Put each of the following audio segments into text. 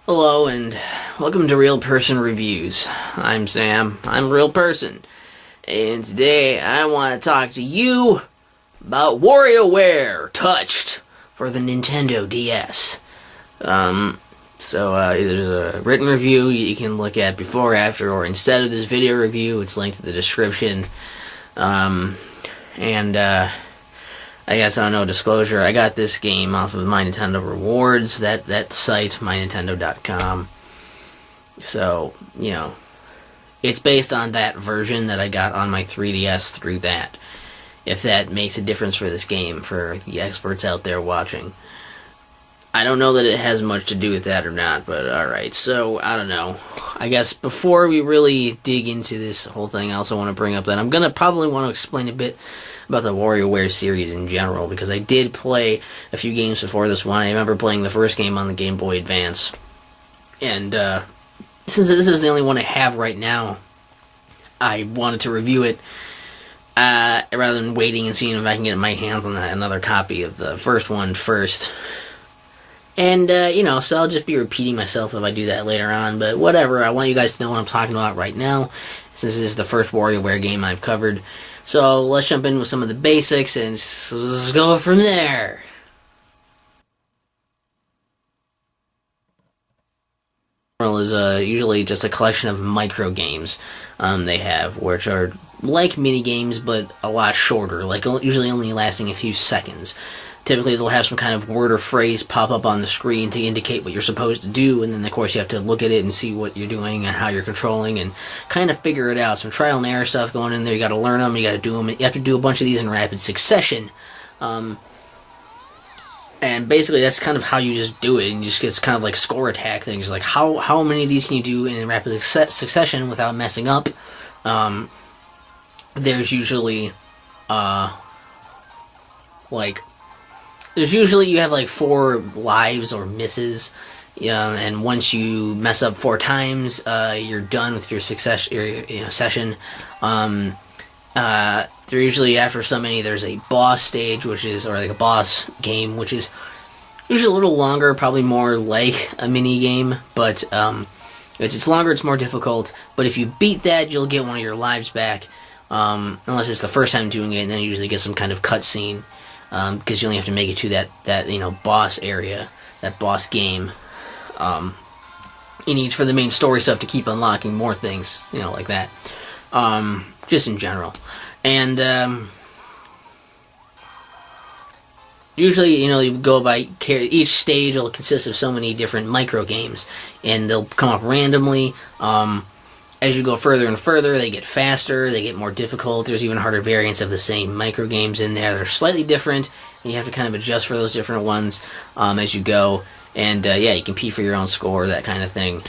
Hello and welcome to Real Person Reviews. I'm Sam, I'm a real person, and today I want to talk to you about WarioWare Touched for the Nintendo DS. There's a written review you can look at before, after, or instead of this video review. It's linked in the description. I guess, I don't know, disclosure, I got this game off of My Nintendo Rewards, that site, mynintendo.com. So, you know, it's based on that version that I got on my 3DS through that. If that makes a difference for this game, for the experts out there watching. I don't know that it has much to do with that or not, but alright. So, I don't know. I guess before we really dig into this whole thing, I also want to bring up that I'm going to probably want to explain a bit about the WarioWare series in general, because I did play a few games before this one. I remember playing the first game on the Game Boy Advance. And, since this is the only one I have right now, I wanted to review it, rather than waiting and seeing if I can get my hands on another copy of the first one first. And, so I'll just be repeating myself if I do that later on, but whatever, I want you guys to know what I'm talking about right now, since this is the first WarioWare game I've covered. So, let's jump in with some of the basics, and let's go from there. Is usually just a collection of micro games they have, which are like mini games, but a lot shorter, like usually only lasting a few seconds. Typically, they'll have some kind of word or phrase pop up on the screen to indicate what you're supposed to do, and then, of course, you have to look at it and see what you're doing and how you're controlling and kind of figure it out. Some trial and error stuff going in there. You got to learn them. You got to do them. You have to do a bunch of these in rapid succession. And basically, that's kind of how you just do it. And you just get kind of like score attack things. Like, how many of these can you do in rapid succession without messing up? There's usually, you have like 4 lives or misses, and once you mess up 4 times, you're done with your session. There usually, after so many, there's a boss stage, or like a boss game, which is usually a little longer, probably more like a mini game, but it's longer, it's more difficult. But if you beat that, you'll get one of your lives back, unless it's the first time doing it, and then you usually get some kind of cutscene. Because you only have to make it to that boss area, that boss game. You need for the main story stuff to keep unlocking more things, like that. Just in general. And, usually, you go by, each stage will consist of so many different micro games, and they'll come up randomly. As you go further and further, they get faster, they get more difficult. There's even harder variants of the same micro games in there. They're slightly different, and you have to kind of adjust for those different ones as you go. And, you compete for your own score, that kind of thing.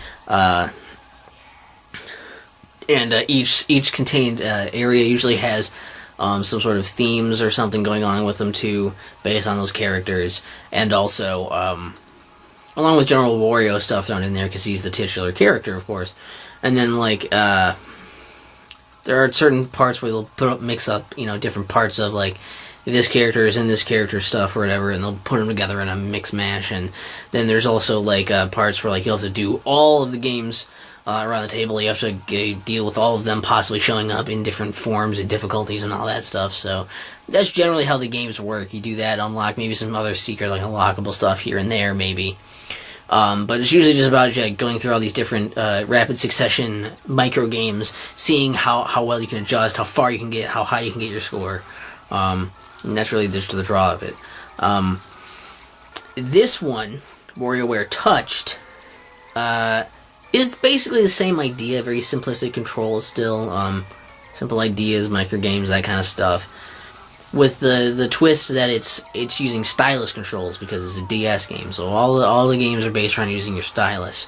Each contained area usually has some sort of themes or something going on with them, too, based on those characters. And also, along with General Wario stuff thrown in there, because he's the titular character, of course. And then, there are certain parts where they'll mix up, different parts of, this character is in this character stuff or whatever, and they'll put them together in a mix-mash. And then there's also, parts where, you'll have to do all of the games around the table. You have to deal with all of them possibly showing up in different forms and difficulties and all that stuff. So, that's generally how the games work. You do that, unlock maybe some other secret, unlockable stuff here and there, maybe. But it's usually just about going through all these different rapid succession micro games, seeing how well you can adjust, how far you can get, how high you can get your score. And that's really just the draw of it. This one, WarioWare Touched, is basically the same idea, very simplistic controls still, simple ideas, micro games, that kind of stuff. With the twist that it's using stylus controls, because it's a DS game, so all the games are based around using your stylus,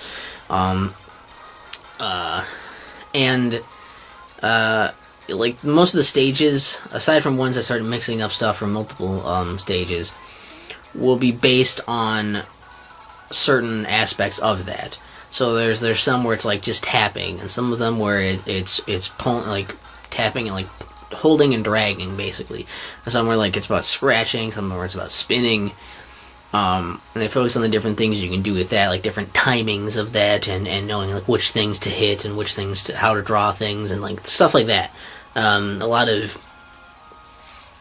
most of the stages, aside from ones that start mixing up stuff from multiple stages, will be based on certain aspects of that. So there's some where it's just tapping, and some of them where it's tapping and holding and dragging, basically. Somewhere it's about scratching, somewhere it's about spinning, And they focus on the different things you can do with that, like different timings of that, and knowing like which things to hit and which things to how to draw things and like stuff like that. A lot of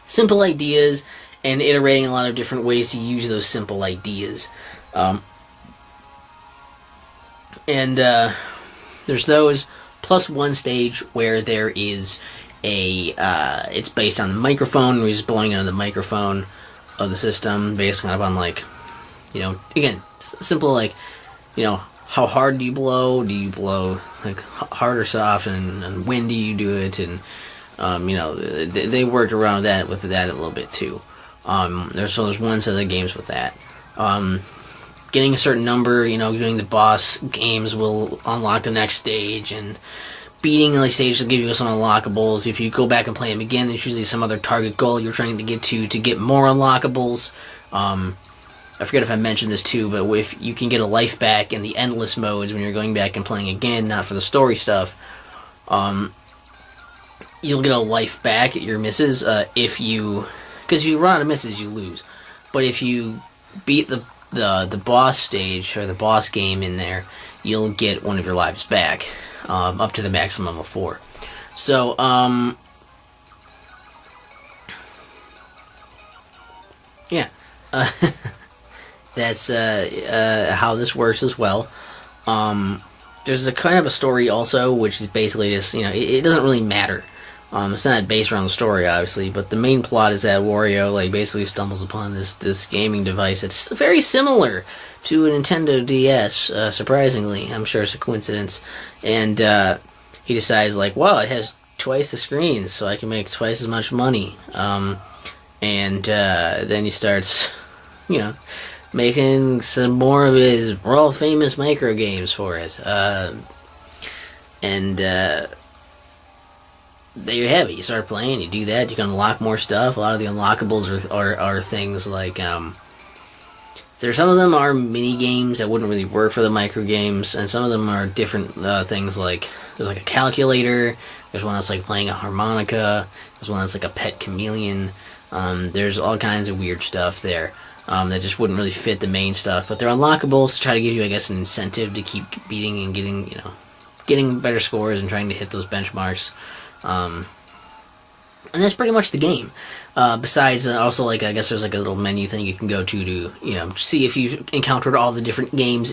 simple ideas and iterating a lot of different ways to use those simple ideas. And there's those plus one stage where there is it's based on the microphone, where he's blowing into the microphone of the system, based kind of on like, again, simple like, how hard do you blow? Do you blow like hard or soft, and when do you do it? And they worked around that with that a little bit too. There's one set of games with that. Getting a certain number, doing the boss games will unlock the next stage, and beating the stage will give you some unlockables. If you go back and play them again, there's usually some other target goal you're trying to get more unlockables. I forget if I mentioned this too, but if you can get a life back in the endless modes when you're going back and playing again, not for the story stuff, you'll get a life back at your misses because if you run out of misses, you lose. But if you beat the boss stage or the boss game in there, you'll get one of your lives back. Up to the maximum of 4. So, yeah. That's how this works as well. There's a kind of a story also, which is basically just, it doesn't really matter. It's not based around the story, obviously, but the main plot is that Wario, basically stumbles upon this gaming device that's very similar to a Nintendo DS, surprisingly. I'm sure it's a coincidence. And he decides, wow, it has twice the screens, so I can make twice as much money. And then he starts, making some more of his world-famous micro games for it. There you have it. You start playing, you do that, you can unlock more stuff. A lot of the unlockables are things like, some of them are mini games that wouldn't really work for the micro games, and some of them are different things like, there's a calculator, there's one that's playing a harmonica, there's one that's a pet chameleon, there's all kinds of weird stuff there that just wouldn't really fit the main stuff, but they're unlockables to try to give you, I guess, an incentive to keep beating and getting better scores and trying to hit those benchmarks. And that's pretty much the game. Besides, also, I guess there's a little menu thing you can go to see if you've encountered all the different games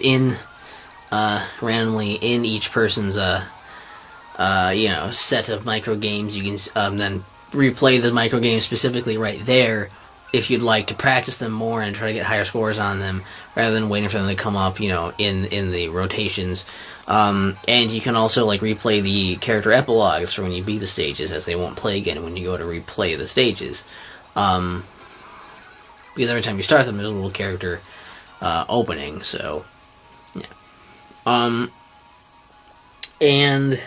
randomly in each person's, set of micro games. You can then replay the micro games specifically right there if you'd like to practice them more and try to get higher scores on them, rather than waiting for them to come up, in the rotations. And you can also replay the character epilogues for when you beat the stages, as they won't play again when you go to replay the stages. Because every time you start them, there's a little character opening. So, yeah. And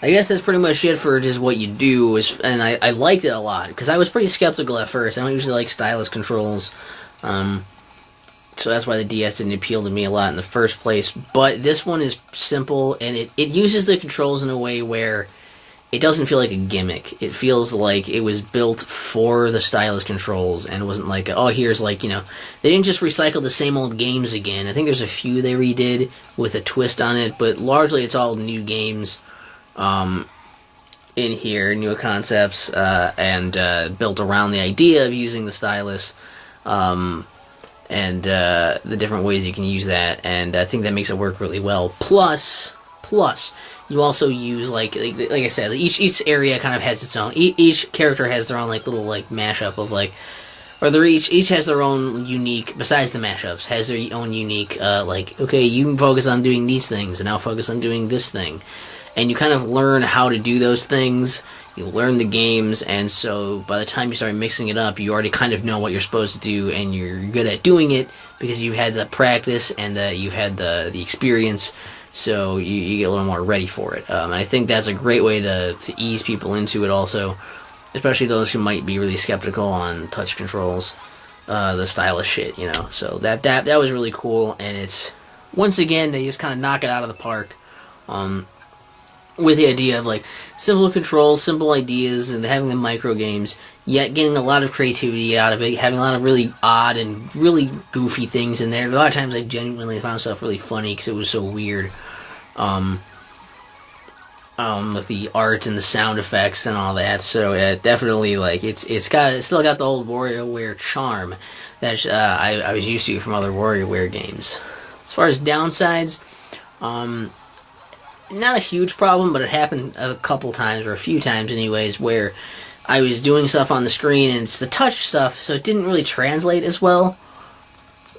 I guess that's pretty much it for just what you do. And I liked it a lot because I was pretty skeptical at first. I don't usually like stylus controls. So that's why the DS didn't appeal to me a lot in the first place. But this one is simple, and it uses the controls in a way where it doesn't feel like a gimmick. It feels like it was built for the stylus controls, and it wasn't here's they didn't just recycle the same old games again. I think there's a few they redid with a twist on it, but largely it's all new games in here, new concepts, and built around the idea of using the stylus. And the different ways you can use that, and I think that makes it work really well. Plus, you also use like I said, each area kind of has its own. Each character has their own little mashup of or they each has their own unique. Besides the mashups, has their own unique. Okay, you can focus on doing these things, and I'll focus on doing this thing, and you kind of learn how to do those things. You learn the games, and so by the time you start mixing it up, you already kind of know what you're supposed to do, and you're good at doing it because you've had the practice and you've had the experience, so you get a little more ready for it. And I think that's a great way to ease people into it also, especially those who might be really skeptical on touch controls, the stylus shit, So that was really cool, and it's, once again, they just kind of knock it out of the park. with the idea of like simple controls, simple ideas, and having the micro games, yet getting a lot of creativity out of it, having a lot of really odd and really goofy things in there. A lot of times I genuinely found stuff really funny because it was so weird. With the art and the sound effects and all that, so definitely like it's still got the old WarioWare charm that I was used to from other WarioWare games. As far as downsides, not a huge problem, but it happened a couple times, or a few times anyways, where I was doing stuff on the screen and it's the touch stuff, so it didn't really translate as well.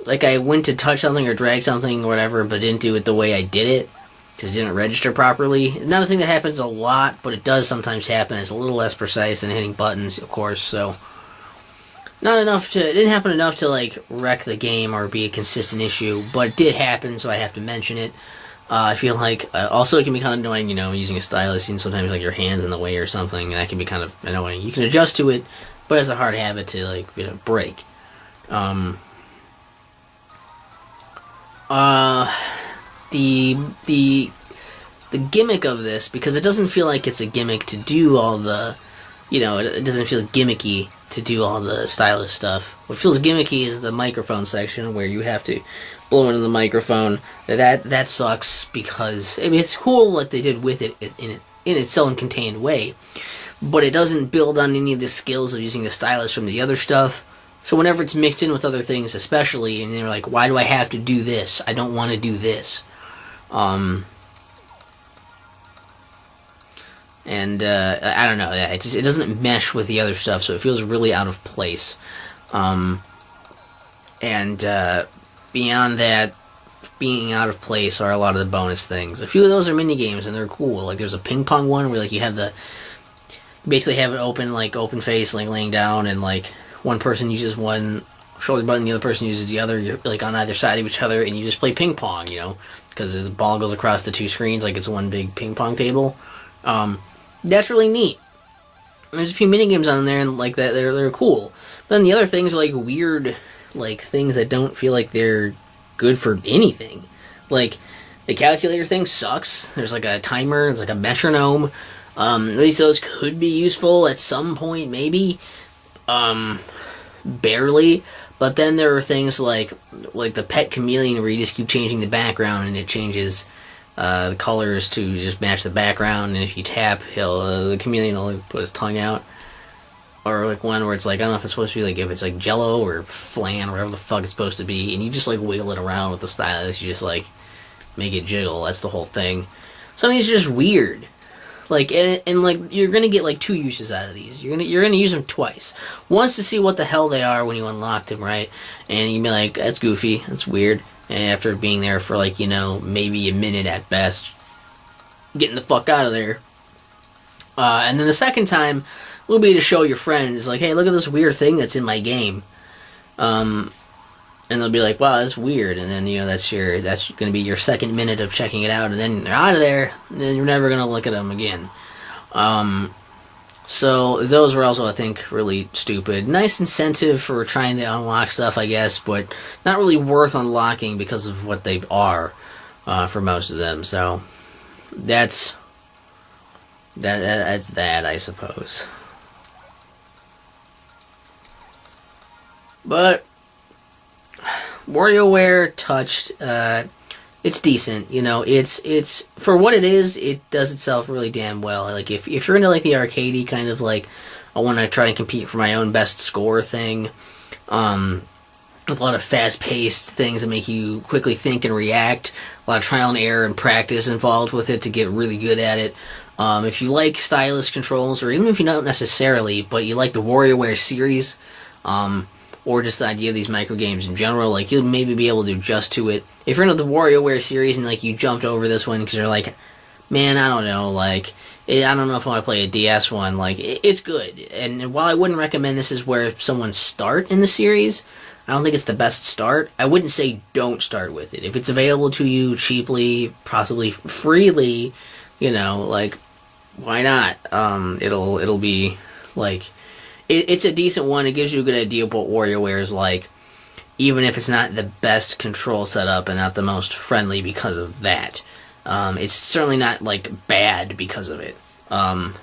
Like I went to touch something or drag something or whatever, but didn't do it the way I did it, because it didn't register properly. Not a thing that happens a lot, but it does sometimes happen. It's a little less precise than hitting buttons, of course, so it didn't happen enough to like wreck the game or be a consistent issue, but it did happen, so I have to mention it. I feel like also it can be kind of annoying, using a stylus and sometimes like your hand's in the way or something, and that can be kind of annoying. You can adjust to it, but it's a hard habit to like break. The gimmick of this, because it doesn't feel like it's a gimmick to do all the, it doesn't feel gimmicky to do all the stylus stuff. What feels gimmicky is the microphone section where you have to blow into the microphone. That sucks, because it's cool what they did with it in its own contained way, but it doesn't build on any of the skills of using the stylus from the other stuff. So whenever it's mixed in with other things, especially, and you're like, why do I have to do this? I don't want to do this. I don't know. It doesn't mesh with the other stuff, so it feels really out of place. Beyond that, being out of place are a lot of the bonus things. A few of those are mini games, and they're cool. Like there's a ping pong one where like you basically have it open face, like laying down, and like one person uses one shoulder button, the other person uses the other. You're like on either side of each other, and you just play ping pong, because the ball goes across the two screens like it's one big ping pong table. That's really neat. There's a few mini games on there and like that they're cool. But then the other things are like weird, like things that don't feel like they're good for anything. Like the calculator thing sucks. There's like a timer. It's like a metronome. At least those could be useful at some point, maybe. Barely. But then there are things like the pet chameleon where you just keep changing the background and it changes the colors to just match the background, and if you tap, the chameleon will put his tongue out. Or like one where it's like, I don't know if it's supposed to be like, if it's like Jello or flan or whatever the fuck it's supposed to be, and you just like wiggle it around with the stylus, you just like make it jiggle. That's the whole thing. Some of these are just weird. Like, and like you're gonna get like two uses out of these. You're gonna use them twice. Once to see what the hell they are when you unlock them, right? And you can be like, that's goofy, that's weird. And after being there for like, maybe a minute at best, getting the fuck out of there. And then the second time will be to show your friends, like, hey, look at this weird thing that's in my game. And they'll be like, wow, that's weird. And then, that's going to be your second minute of checking it out, and then they're out of there, and then you're never going to look at them again. So those were also, I think, really stupid. Nice incentive for trying to unlock stuff, I guess, but not really worth unlocking because of what they are for most of them. So that's that, I suppose. But WarioWare touched. It's decent, it's for what it is, it does itself really damn well. Like, if you're into, like, the arcadey kind of, like, I want to try and compete for my own best score thing, with a lot of fast-paced things that make you quickly think and react, a lot of trial and error and practice involved with it to get really good at it. If you like stylus controls, or even if you don't necessarily, but you like the WarioWare series, or just the idea of these micro games in general, like, you'll maybe be able to adjust to it. If you're into the WarioWare series and, like, you jumped over this one because you're like, man, I don't know, like, I don't know if I want to play a DS one, like, it's good. And while I wouldn't recommend this is where someone start in the series, I don't think it's the best start. I wouldn't say don't start with it. If it's available to you cheaply, possibly freely, like, why not? It'll be, like, it's a decent one. It gives you a good idea of what WarioWare is like, even if it's not the best control setup and not the most friendly because of that. It's certainly not like bad because of it. And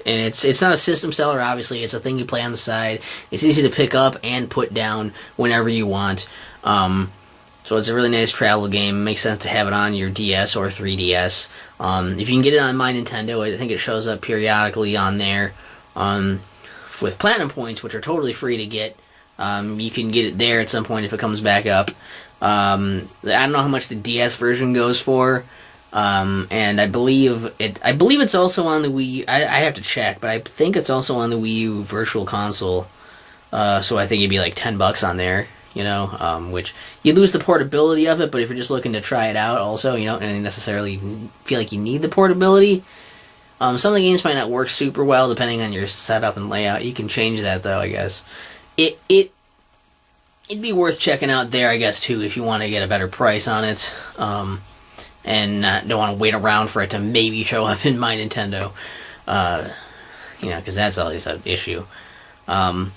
it's not a system seller, obviously. It's a thing you play on the side. It's easy to pick up and put down whenever you want. So it's a really nice travel game. It makes sense to have it on your DS or 3DS. If you can get it on My Nintendo, I think it shows up periodically on there. With Platinum Points, which are totally free to get, you can get it there at some point if it comes back up. I don't know how much the DS version goes for. And I believe it's also on the Wii U. I have to check, but I think it's also on the Wii U Virtual Console. So I think it'd be like $10 on there, which you lose the portability of it, but if you're just looking to try it out also, you don't necessarily feel like you need the portability. Some of the games might not work super well depending on your setup and layout. You can change that though, I guess. It'd be worth checking out there, I guess, too, if you want to get a better price on it. And don't want to wait around for it to maybe show up in My Nintendo. Because that's always an issue. I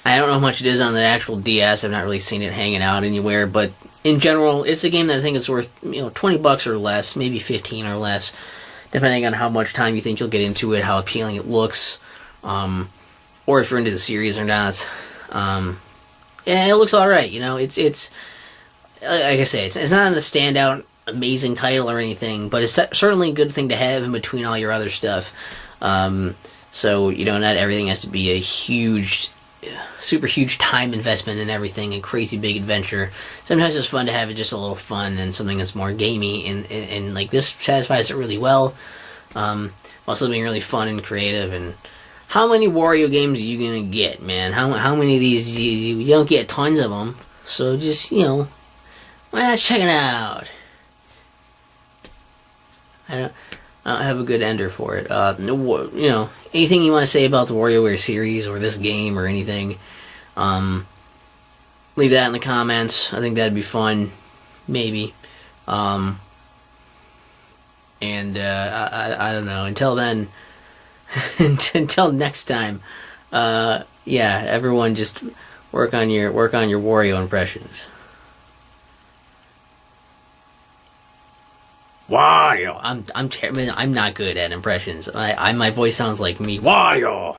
don't know how much it is on the actual DS. I've not really seen it hanging out anywhere, but in general, it's a game that I think is worth $20 or less, maybe 15 or less, depending on how much time you think you'll get into it, how appealing it looks, or if you're into the series or not. And it looks all right. It's like I say, it's not a standout amazing title or anything, but it's certainly a good thing to have in between all your other stuff. So not everything has to be a super huge time investment in everything, a crazy big adventure. Sometimes it's fun to have it just a little fun and something that's more gamey, and like this satisfies it really well, while still being really fun and creative. And how many Wario games are you gonna get, man? How many of these you don't get tons of them? So just why not check it out? I don't have a good ender for it. Anything you want to say about the WarioWare series or this game or anything, leave that in the comments. I think that'd be fun, maybe. I don't know. Until then, until next time, everyone just work on your Wario impressions. Wario. I'm not good at impressions. My voice sounds like me. Wario.